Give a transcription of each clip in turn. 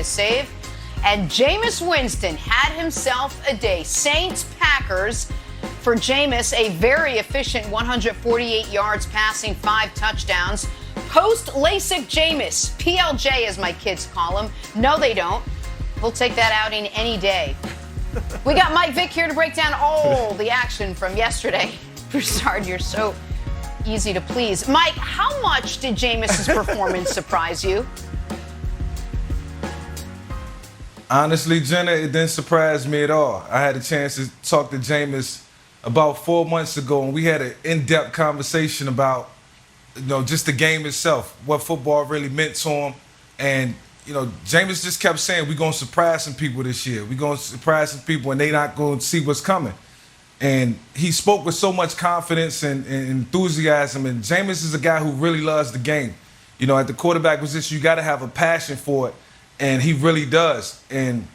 save. And Jameis Winston had himself a day. Saints-Packers for Jameis, a very efficient 148 yards passing, 5 touchdowns. Post-LASIK Jameis, PLJ as my kids call him. No, they don't. We'll take that outing any day. We got Mike Vick here to break down all the action from yesterday. Broussard, you're so easy to please. Mike, how much did Jameis' performance surprise you? Honestly, Jenna, it didn't surprise me at all. I had a chance to talk to Jameis about 4 months ago, and we had an in-depth conversation about, just the game itself, what football really meant to him. And, Jameis just kept saying, we're going to surprise some people this year. We're going to surprise some people, and they're not going to see what's coming. And he spoke with so much confidence and enthusiasm. And Jameis is a guy who really loves the game. At the quarterback position, you got to have a passion for it. And he really does. And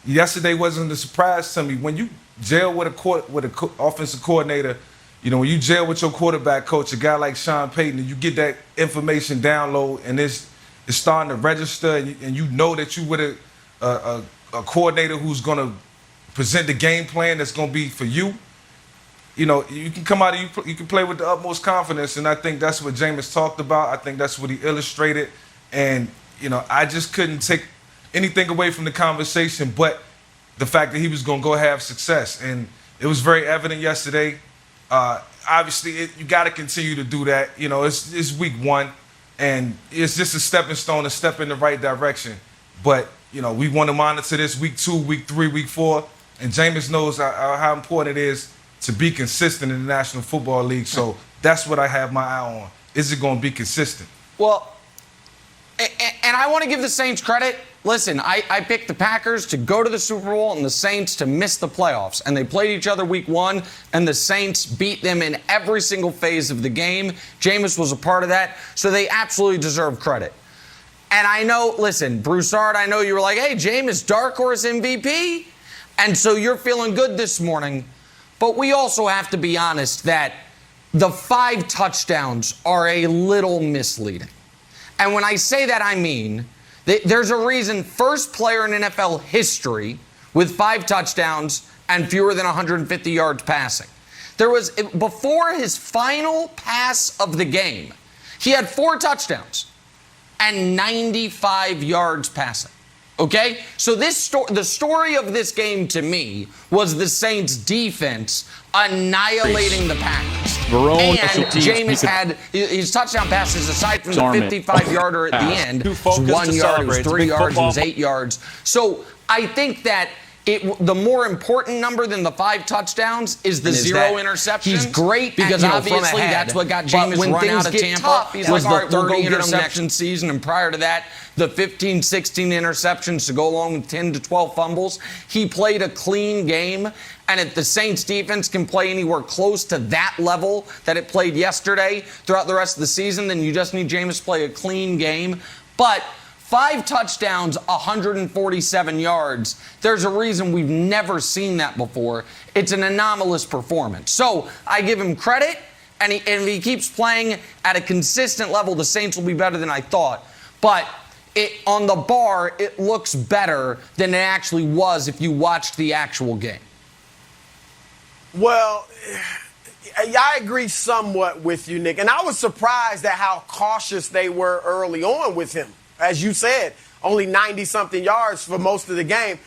yesterday wasn't a surprise to me. When you gel with a offensive coordinator, when you gel with your quarterback coach, a guy like Sean Payton, and you get that information download, and it's starting to register, and you know that you with a coordinator who's going to present the game plan that's going to be for you. You can come out and you can play with the utmost confidence, and I think that's what Jameis talked about. I think that's what he illustrated. And I just couldn't take anything away from the conversation but the fact that he was going to go have success. And it was very evident yesterday. Obviously, you got to continue to do that. It's week 1, and it's just a stepping stone, a step in the right direction. But, we want to monitor this week 2, week 3, week 4. And Jameis knows how important it is to be consistent in the National Football League. So that's what I have my eye on. Is it going to be consistent? Well, and I want to give the Saints credit. Listen, I picked the Packers to go to the Super Bowl and the Saints to miss the playoffs. And they played each other week 1, and the Saints beat them in every single phase of the game. Jameis was a part of that, so they absolutely deserve credit. And I know, listen, Broussard, I know you were like, hey, Jameis, dark horse MVP. And so you're feeling good this morning. But we also have to be honest that the 5 touchdowns are a little misleading. And when I say that, I mean there's a reason first player in NFL history with 5 touchdowns and fewer than 150 yards passing. Before his final pass of the game, he had 4 touchdowns and 95 yards passing. Okay? So the story of this game to me was the Saints defense annihilating the Packers. And Jameis had his touchdown passes, aside from the 55-yarder at the end, was 1 yard, it was 3 yards, it was 8 yards. So I think that the more important number than the 5 touchdowns is the 0 interceptions. He's great because obviously that's what got Jameis run out of Tampa. Was the 30 interception season, and prior to that, the 15, 16 interceptions to go along with 10 to 12 fumbles. He played a clean game, and if the Saints defense can play anywhere close to that level that it played yesterday throughout the rest of the season, then you just need Jameis to play a clean game. But 5 touchdowns, 147 yards. There's a reason we've never seen that before. It's an anomalous performance. So I give him credit, and if he keeps playing at a consistent level, the Saints will be better than I thought. But on the bar, it looks better than it actually was if you watched the actual game. Well, I agree somewhat with you, Nick. And I was surprised at how cautious they were early on with him. As you said, only 90-something yards for most of the game.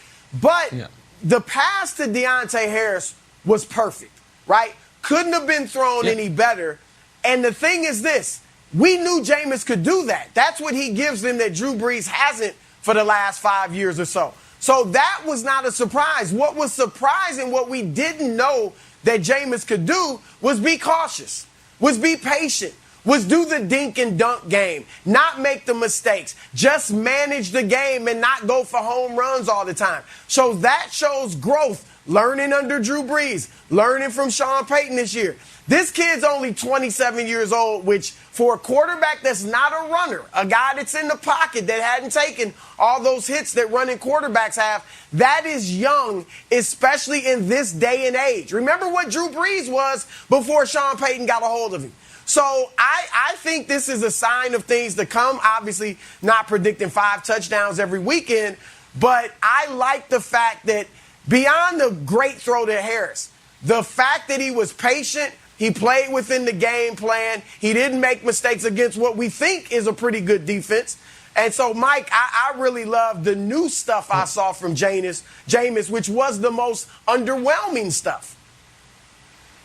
But the pass to Deontay Harris was perfect, right? Couldn't have been thrown any better. And the thing is this. We knew Jameis could do that. That's what he gives them that Drew Brees hasn't for the last 5 years or so. So that was not a surprise. What was surprising, what we didn't know that Jameis could do, was be cautious, was be patient, was do the dink and dunk game, not make the mistakes, just manage the game and not go for home runs all the time. So that shows growth, learning under Drew Brees, learning from Sean Payton this year. This kid's only 27 years old, which for a quarterback that's not a runner, a guy that's in the pocket that hadn't taken all those hits that running quarterbacks have, that is young, especially in this day and age. Remember what Drew Brees was before Sean Payton got a hold of him. So I think this is a sign of things to come. Obviously, not predicting 5 touchdowns every weekend, But I like the fact that beyond the great throw to Harris, the fact that he was patient, he played within the game plan, he didn't make mistakes against what we think is a pretty good defense. And so, Mike, I really love the new stuff I saw from Jameis, which was the most underwhelming stuff.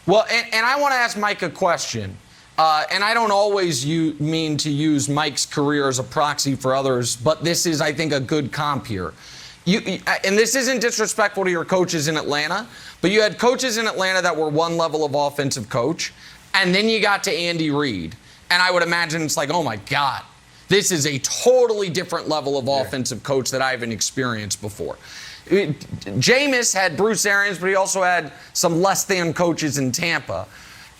Well, and I want to ask Mike a question. And I don't always mean to use Mike's career as a proxy for others, but this is, I think, a good comp here. And this isn't disrespectful to your coaches in Atlanta, but you had coaches in Atlanta that were one level of offensive coach, and then you got to Andy Reid. And I would imagine it's like, oh, my God. This is a totally different level of offensive coach that I haven't experienced before. Jameis had Bruce Arians, but he also had some less-than coaches in Tampa.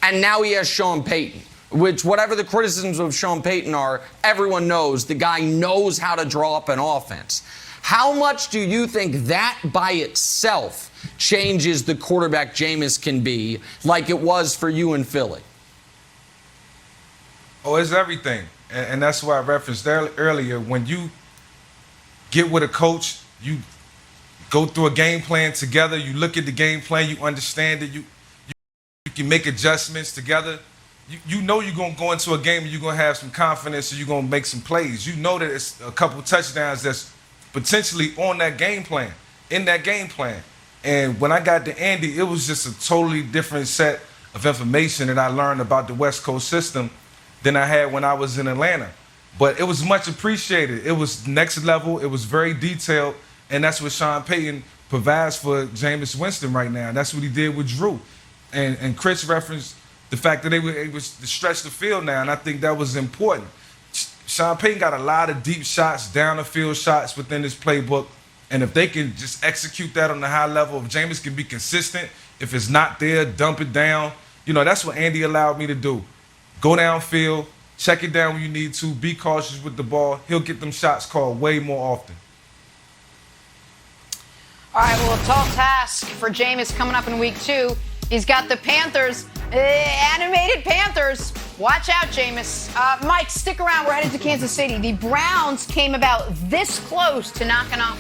And now he has Sean Payton, which whatever the criticisms of Sean Payton are, everyone knows the guy knows how to draw up an offense. How much do you think that by itself changes the quarterback Jameis can be like it was for you in Philly? Oh, it's everything. And that's why I referenced earlier. When you get with a coach, you go through a game plan together. You look at the game plan. You understand it. You can make adjustments together. You know you're going to go into a game and you're going to have some confidence and you're going to make some plays. You know that it's a couple touchdowns that's potentially on that game plan, in that game plan. And when I got to Andy, it was just a totally different set of information that I learned about the West Coast system than I had when I was in Atlanta. But it was much appreciated. It was next level. It was very detailed. And that's what Sean Payton provides for Jameis Winston right now. That's what he did with Drew. And Chris referenced the fact that they were able to stretch the field now, and I think that was important. Sean Payton got a lot of deep shots, down the field shots within his playbook. And if they can just execute that on the high level, if Jameis can be consistent, if it's not there, dump it down. You know, that's what Andy allowed me to do. Go downfield, check it down when you need to, be cautious with the ball. He'll get them shots called way more often. All right, well, a tall task for Jameis coming up in week 2. He's got the Panthers, animated Panthers. Watch out, Jameis. Mike, stick around. We're headed to Kansas City. The Browns came about this close to knocking off the